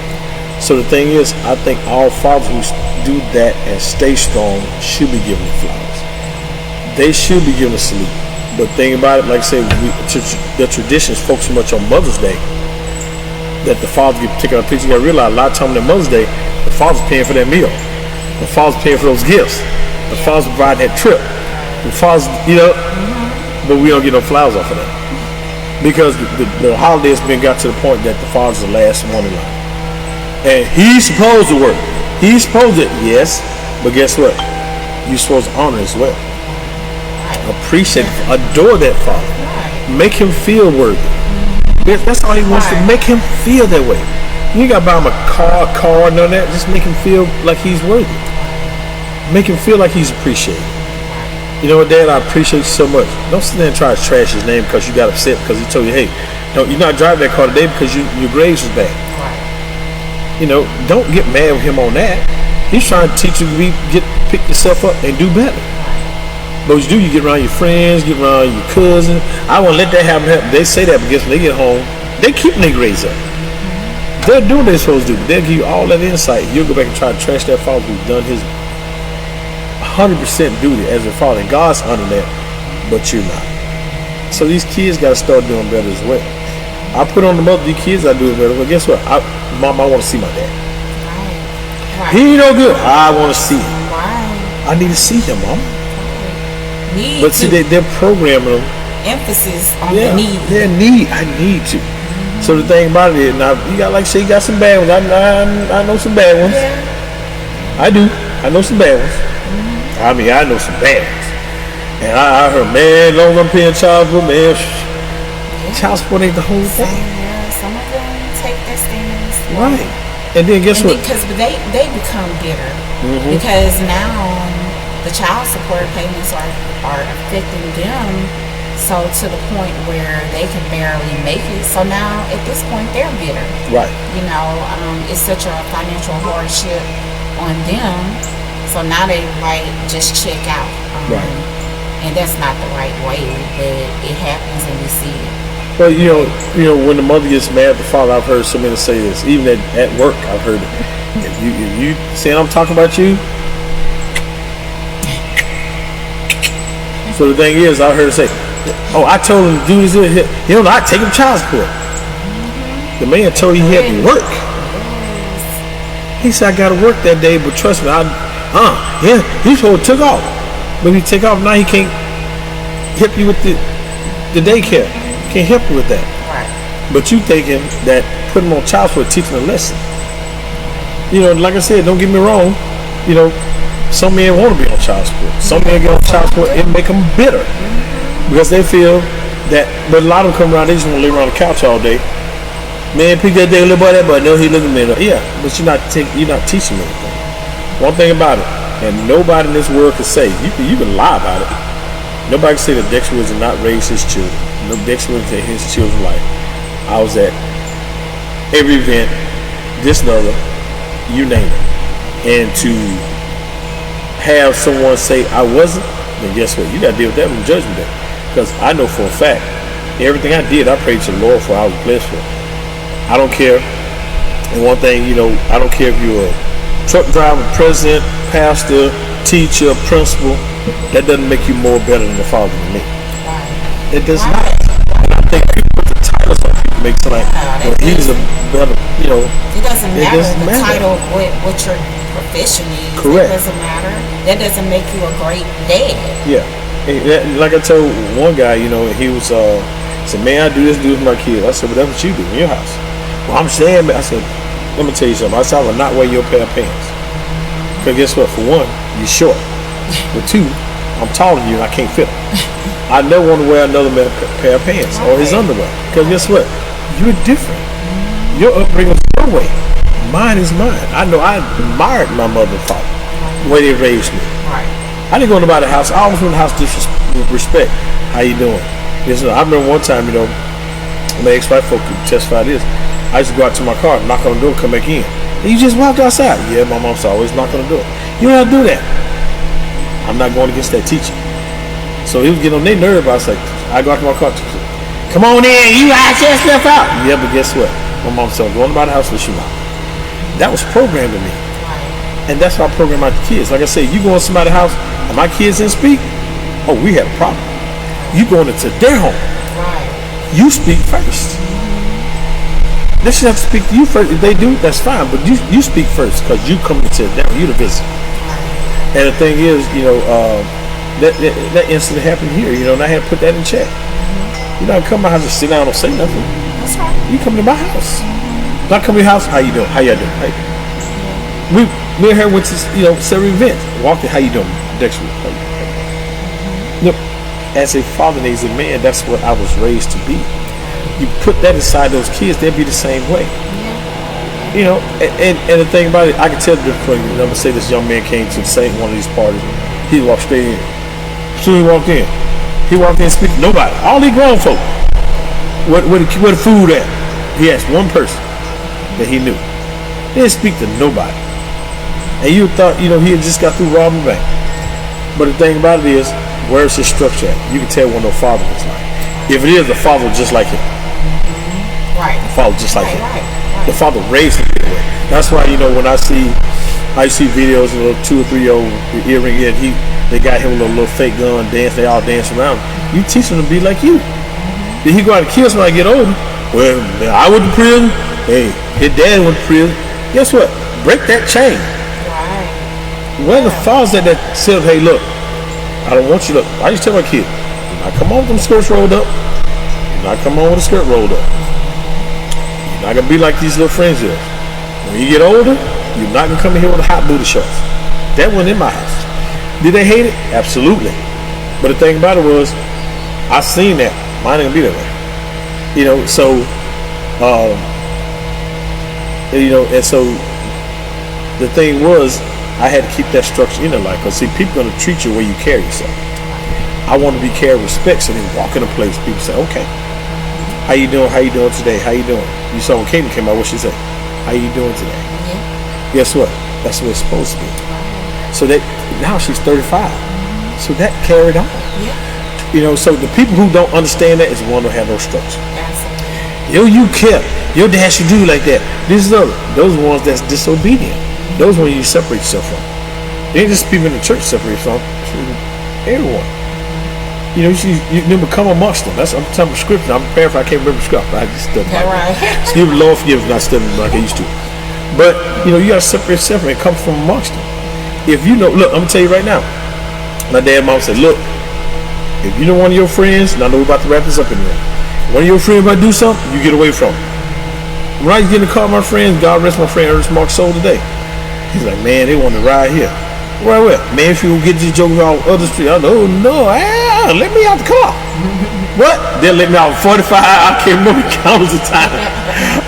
So the thing is, I think all fathers who do that and stay strong should be given the flowers. They should be given a salute. But think about it, like I said, the traditions focus so much on Mother's Day that the fathers get taken out of the picture. You gotta realize a lot of times on Mother's Day, the father's paying for that meal. The father's paying for those gifts. The father's providing that trip. The father's, but we don't get no flowers off of that. Because the holiday has got to the point that the father's the last one in line. And he's supposed to work. He's supposed to, yes, but guess what? You're supposed to honor as well. Appreciate, adore that father. Make him feel worthy. That's all he wants, to make him feel that way. You ain't got to buy him a car, none of that. Just make him feel like he's worthy. Make him feel like he's appreciated. You know what, Dad, I appreciate you so much. Don't sit there and try to trash his name because you got upset because he told you, hey, no, you're not driving that car today because your grades was bad. Don't get mad with him on that. He's trying to teach you to pick yourself up and do better. But what you do, you get around your friends, get around your cousins. I won't let that happen. They say that, but guess when they get home, they keep their grades up. They're doing what they're supposed to do. They'll give you all that insight. You'll go back and try to trash that father who's done his 100% duty as a father. And God's under that, but you're not. So these kids got to start doing better as well. I put on the mother, these kids I do it better. But guess what? Mom, I want to see my dad. Right. He ain't no good. I want to see him. Right. I need to see him, Mom. Need but see, they're programming them. Emphasis on the need. Yeah, need. I need to. So the thing about it is, now you got, like, say, you got some bad ones. I know some bad ones. Yeah. I do. I know some bad ones. I mean, I know some bad ones. And I heard, man, long as I'm paying child support, man, child support ain't the whole thing. Yeah, some of them take their stands. Right. And then guess what? Because they become bitter. Because now the child support payments are affecting them. So to the point where they can barely make it. So now at this point they're bitter. Right. You know, it's such a financial hardship on them. So now they like just check out. Right. And that's not the right way, but it happens and we see it. Well, you know, when the mother gets mad at the father, I've heard so many say this. Even at work, I've heard it. If you saying I'm talking about you. So the thing is, I heard her say, oh, I told him to do this. You know, I take him child support. The man told you he had to work. He said, I got to work that day, but trust me, he's supposed to took off. But he take off, now he can't help you with the daycare. Can't help you with that. Right. But you thinking that putting him on child support, teaching a lesson. You know, like I said, don't get me wrong. You know, some men want to be on child support. Some men get on child support and make them bitter. Because they feel that, but a lot of them come around, they just want to lay around the couch all day. Man, pick that day, little boy, that boy, no, he looking at me. Yeah, but you're not teaching me anything. One thing about it, and nobody in this world can say, you can lie about it. Nobody can say that Dexter Woods did not raise his children. No, Dexter Woods had his children's life. I was at every event, this and other, you name it. And to have someone say I wasn't, then guess what? You got to deal with that from Judgment Day. Because I know for a fact, everything I did, I prayed to the Lord for. I was blessed for. I don't care. And one thing, you know, I don't care if you're a truck driver, president, pastor, teacher, principal. That doesn't make you more better than the father than me. Right. It does not. And I think people put the titles on people make it like, well, he's a better, you know. It doesn't matter the title, what your profession is. Correct. It doesn't matter. That doesn't make you a great dad. Yeah. Like I told one guy, you know, he was said, man, I do this with my kids. I said, well, that's what you do in your house. Well, I'm saying, I said, let me tell you something. I said, I will not wear your pair of pants. Because guess what? For one, you're short. But two, I'm taller than you and I can't fit them. I never want to wear another pair of pants or his underwear. Because guess what? You're different. Your upbringing is your way. Mine is mine. I know I admired my mother and father, the way they raised me. Right. I didn't go into the house. I always went in the house with respect. How you doing? I remember one time, you know, my ex-wife folk could testify this. I used to go out to my car, knock on the door, come back in. And you just walked outside. Yeah, my mom's always knock on the door. You don't have to do that. I'm not going against that teaching. So he was getting on their nerve. I was like, I go out to my car. Come on in, you ask your stuff out. Yeah, but guess what? My mom said, going about the house with you out. That was programmed in me. And that's how I program out the kids. Like I say, you go in somebody's house and my kids didn't speak, oh, we had a problem. You going into their home. Right. You speak first. They should have to speak to you first. If they do, that's fine. But you speak first because you come into them. You the visit. And the thing is, you know, that incident happened here. You know, and I had to put that in check. You know, I come to my house and sit down and say nothing. That's right. You come to my house. When I come to your house, how you doing? How y'all doing? How you doing? Me and her went to, you know, several events. Walked in, how you doing, Dexter? Look, as a father and as a man, that's what I was raised to be. You put that inside those kids, they'll be the same way. You know, and the thing about it, I can tell the difference. I'm gonna say this young man came to one of these parties. He walked straight in. As soon as he walked in, speaking to nobody. All these grown folk. Where the food at? He asked one person that he knew. He didn't speak to nobody. And you thought, you know, he had just got through robbing a bank. But the thing about it is, where's his structure at? You can tell when the father was like. If it is, the father was just like him. Right. The father just like him. Right. The father raised him that way. That's why, you know, when I see videos of a little 2 or 3 year old earring in, they got him with a little fake gun, dance, they all dance around. You teach him to be like you. Then he go out and kill somebody get older. Well, I went to prison. Hey, his dad went to prison. Guess what? Break that chain. Right. Where the fathers that said, hey, look, I don't want you to. I just tell my kid, do not come on with them skirts rolled up. Do not come on with a skirt rolled up. You're not gonna be like these little friends here. When you get older, you're not gonna come in here with a hot booty shorts. That wasn't in my house. Did they hate it? Absolutely. But the thing about it was, I seen that. Mine ain't gonna be that way. You know, so and so the thing was, I had to keep that structure in their life. Because see, people gonna treat you the way you carry yourself. I want to be carried respect, so they walk in a place, people say, okay, how you doing? How you doing today? How you doing? You saw when Katie came out, what she said? How you doing today? Yeah. Guess what? That's what it's supposed to be. So that now she's 35. So that carried on. Yeah. You know, so the people who don't understand that is the one who have no structure. Absolutely. Yo, you kept. Your dad should do like that. Those are ones that's disobedient. Those ones you separate yourself from. They ain't just people in the church separate from. Everyone. You know, you become amongst them. I'm telling the scripture. I'm prepared if I can't remember the scripture. I just study. Right. Excuse me, Lord, forgive me, not studying like I used to. But you know, you gotta separate yourself, and it comes from amongst them. If you know, look, I'm gonna tell you right now. My dad and mom said, look, if you know one of your friends, and I know we're about to wrap this up in a minute. One of your friends about to do something, you get away from it. When I get in the car with my friends, God rest my friend Ernest Mark Soul today. He's like, man, they want to ride here. Right where? Man, if you get these jokers on other street, I know, no, let me out the car. What? They'll let me out 45. I can't remember countless of time.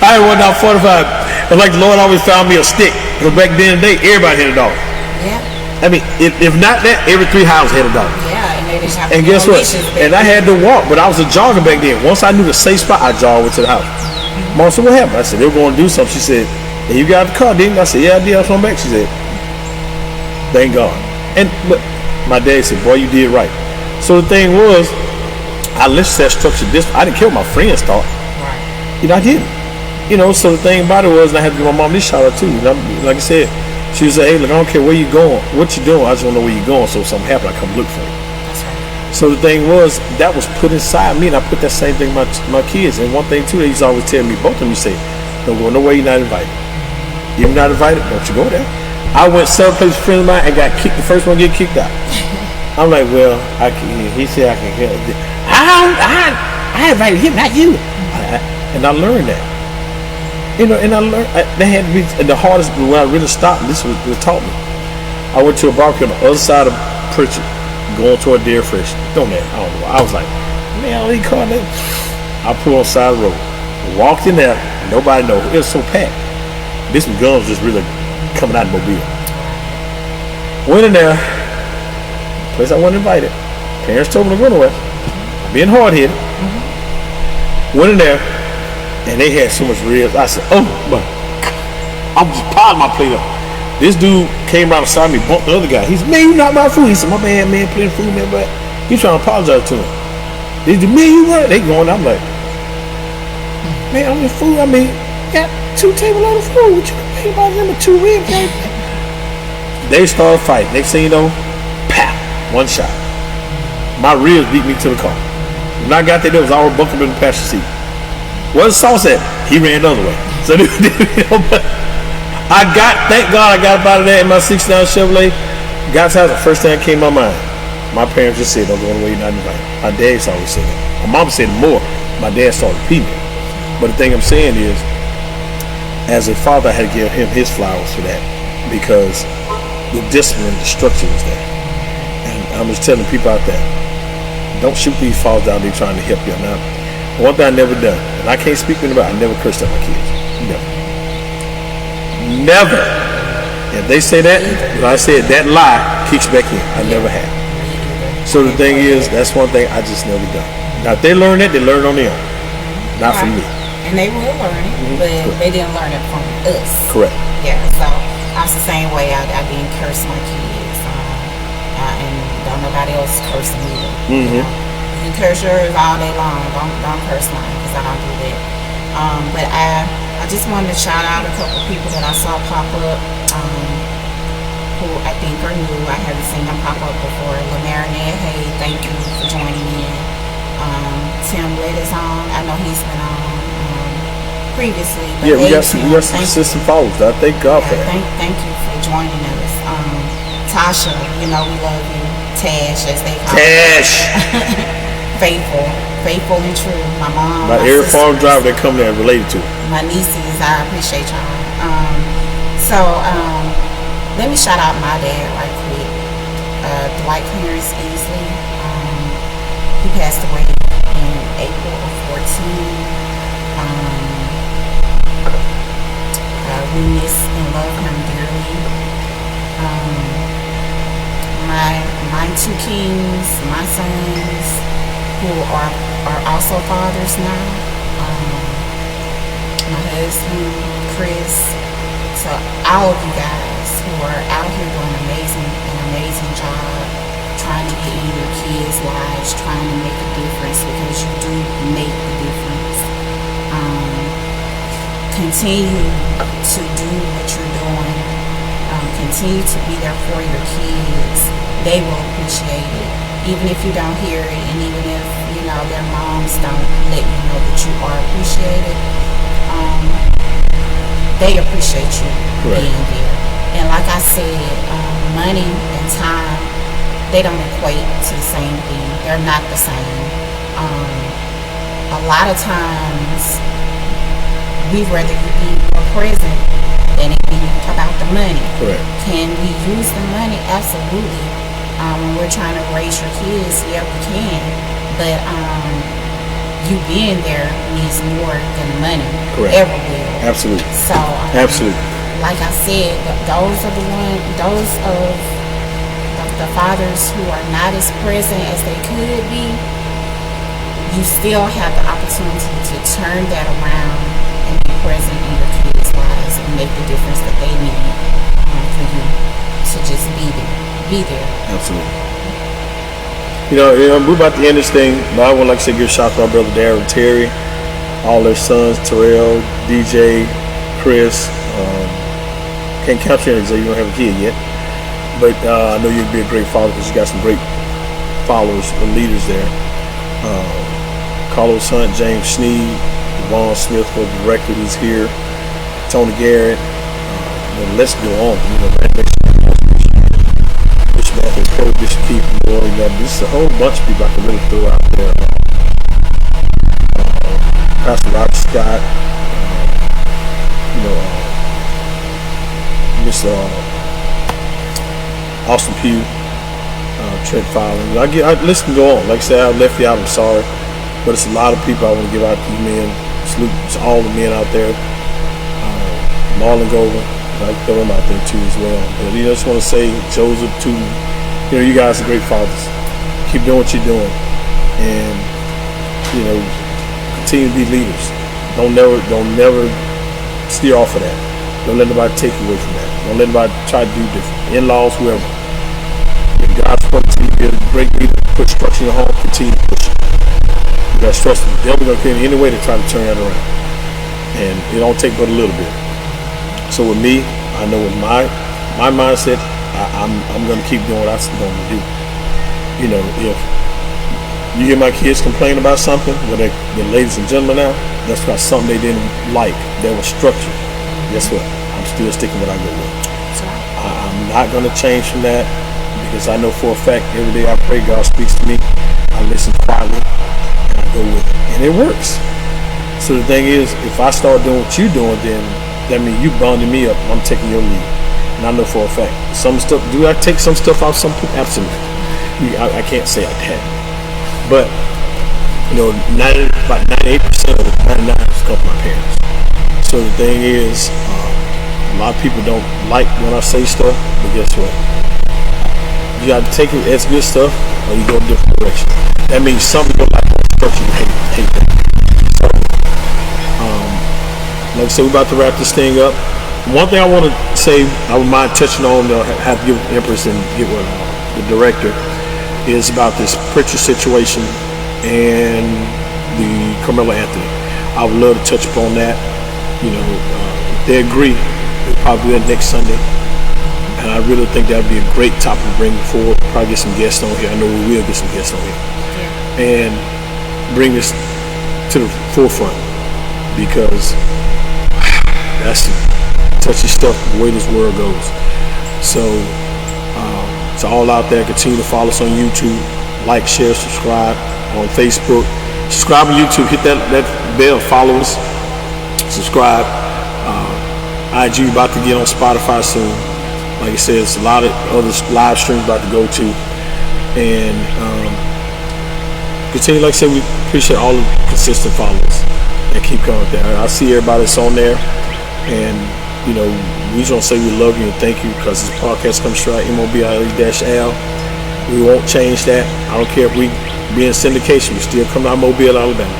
I went out 45. And like the Lord always found me a stick. Because back then in the day, everybody had a dog. Yeah. I mean, if not that, every 3 houses had a dog. Yeah, and they didn't have. And guess what? And I had to walk, but I was a jogger back then. Once I knew the safe spot, I jogged to the house. Mom said, what happened? I said, they were going to do something. She said, and you got the car, didn't you? I said, yeah, I did. I was on back. She said, thank God. But my dad said, boy, you did right. So the thing was, I listened to that structure. I didn't care what my friends thought. Right. You know, I didn't. You know, so the thing about it was, and I had to give my mom this shout out too. You know, like I said, she would say, hey, look, I don't care where you going, what you doing. I just want to know where you going. So if something happened, I come look for you. That's right. So the thing was, that was put inside me, and I put that same thing in my kids. And one thing too, they used to always tell me, both of them, you say, don't go nowhere you're not invited. You're not invited, don't you go there. I went several places with friends of mine and got kicked. The first one get kicked out. I'm like, well, he said I can get it. I invited him, not you. And I learned that. You know, and I learned that had to be the hardest. When I really stopped, this was what taught me. I went to a barbecue on the other side of Pritchard, going toward Deer Fresh. Don't know. I don't know. I was like, man, I don't need car there. I pulled on the side of the road, walked in there. Nobody know. It was so packed. This guns just really coming out of Mobile. Went in there. Place I wasn't invited. Parents told me to run away. Being hard-headed. Went in there, and they had so much ribs. I said, oh, my. I'm just piling my plate up. This dude came around beside me, bumped the other guy. He said, man, you not my food. He said, my bad, man, plenty of food, man, but he's trying to apologize to him. They said, man, you right. They going, I'm like, man, I'm the food. I mean, got 2 tables of food. What you complain about them with 2 ribs? They started fighting. Next thing you know, pow, 1 shot. My ribs beat me to the car. When I got there, was already buckled in the passenger seat. Where's the sauce at? He ran the other way. So thank God I got out of that in my 69 Chevrolet. God's house, the first thing that came to my mind. My parents just said, don't go away, you're not invited. My dad always said that. My mom said more. My dad started repeating it. But the thing I'm saying is, as a father, I had to give him his flowers for that, because the discipline, the structure was there. And I'm just telling people out there, don't shoot these fathers down there trying to help you. Now, one thing I never done, and I can't speak about it, I never cursed at my kids. Never. If they say that, if I said that lie, kicks back in. I never have. So the thing is, that's one thing I just never done. Now, if they learn it, they learn on their own. Not from me. And they will learn it, but they didn't learn it from us. Correct. Yeah, so I was the same way. I didn't curse my kids. and don't nobody else curse me either. Mm-hmm. You can curse yours all day long. Don't curse mine, because I don't do that. But I just wanted to shout out a couple people that I saw pop up, who I think are new. I haven't seen them pop up before. LaMarinette, hey, thank you for joining in. Tim Lett is on. I know he's been on previously. But Yeah, we got some consistent followers. I thank God for that. Thank you for joining us. Tasha, you know we love you. Tash, as they call Tash. Faithful and true. My mom. My air farm driver that come there related to. My nieces, I appreciate y'all. So let me shout out my dad right quick. Dwight Clarence Easley. He passed away in April of 14. We miss and love him dearly. My two kings, my sons, who are also fathers now. My husband, Chris. So all of you guys who are out here doing an amazing job, trying to get in your kids' lives, trying to make a difference, because you do make the difference. Continue to do what you're doing. Continue to be there for your kids. They will appreciate it, even if you don't hear it, and even if their moms don't let you know that you are appreciated. They appreciate you being there. And like I said, money and time, they don't equate to the same thing. They're not the same. A lot of times, we'd rather you be more present than it be about the money. Correct. Can we use the money? Absolutely. When we're trying to raise your kids, yeah, we can. But you being there means more than money. Correct. Ever will. Absolutely. So absolutely. Like I said, those of the fathers who are not as present as they could be, you still have the opportunity to turn that around and be present in your kids' lives and make the difference that they need for you to just be there. Absolutely. We're about to end this thing, but I would like to say give a shout out to my brother Darren and Terry, all their sons, Terrell, DJ, Chris. Can't capture it because you don't have a kid yet, but I know you'd be a great father because you got some great followers and leaders there. Carlos Hunt, James Sneed, Vaughn Smith, the director who's here, Tony Garrett. Let's go on. Bishop Matthew Cole, Bishop Keith Moore. This is a whole bunch of people I can really throw out there. Pastor Roger Scott. Mr. Austin Pugh, Trent Fowler. I listen to go on. Like I said, I left you out. I'm sorry. But it's a lot of people I want to give out to you men. Salute to all the men out there. Marlon Govan, I throw him out there too as well. But I just want to say, Joseph too, you guys are great fathers. Keep doing what you're doing. And, continue to be leaders. Don't never steer off of that. Don't let nobody take you away from that. Don't let nobody try to do different. In-laws, whoever. If God's spoken to you, be a great leader, put structure in your home, continue to push it. You got to trust the devil going to come in any way to try to turn that around. And it don't take but a little bit. So with me, I know with my mindset, I'm going to keep doing what I'm going to do. If you hear my kids complain about something, the ladies and gentlemen now, that's about something they didn't like. That was structured. Guess what? I'm still sticking what I go with. I'm not going to change from that because I know for a fact every day I pray God speaks to me. I listen quietly and I go with it. And it works. So the thing is, if I start doing what you're doing, then that means you bonding me up. I'm taking your lead. And I know for a fact. Some stuff, do I take some stuff off some people? Absolutely. I can't say I have. But, about 98% of it, 99% is come from my parents. So the thing is, a lot of people don't like when I say stuff, but guess what? You got to take it as good stuff, or you go a different direction. That means some people like structure, you hate that. So, like I said, we're about to wrap this thing up. One thing I want to say, I would mind touching on, have to give Empress and get with the director, is about this Pritchard situation and the Carmelo Anthony. I would love to touch upon that. If they agree, we'll probably do that next Sunday. And I really think that would be a great topic to bring forward. Probably get some guests on here. I know we will get some guests on here. And bring this to the forefront, because that's touchy stuff, the way this world goes. So it's all out there. Continue to follow us on YouTube. Like, share, subscribe on Facebook. Subscribe on YouTube. Hit that bell. Follow us. Subscribe. IG about to get on Spotify soon. Like I said, it's a lot of other live streams about to go to. And continue, like I said, we appreciate all the consistent followers that keep coming there. I see everybody that's on there. And, we just want to say we love you and thank you, because this podcast comes straight MOBILE-Al. We won't change that. I don't care if we be in syndication. We still come out of Mobile, Alabama.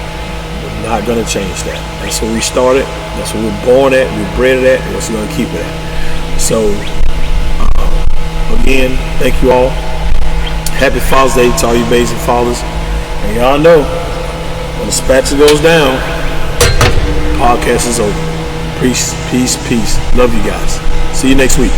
We're not going to change that. That's where we started. That's where we're born at. We're bred at. And that's where we're going to keep it at. So, again, thank you all. Happy Father's Day to all you amazing fathers. And y'all know, when the spatula goes down, podcast is over. Peace, peace, peace. Love you guys. See you next week.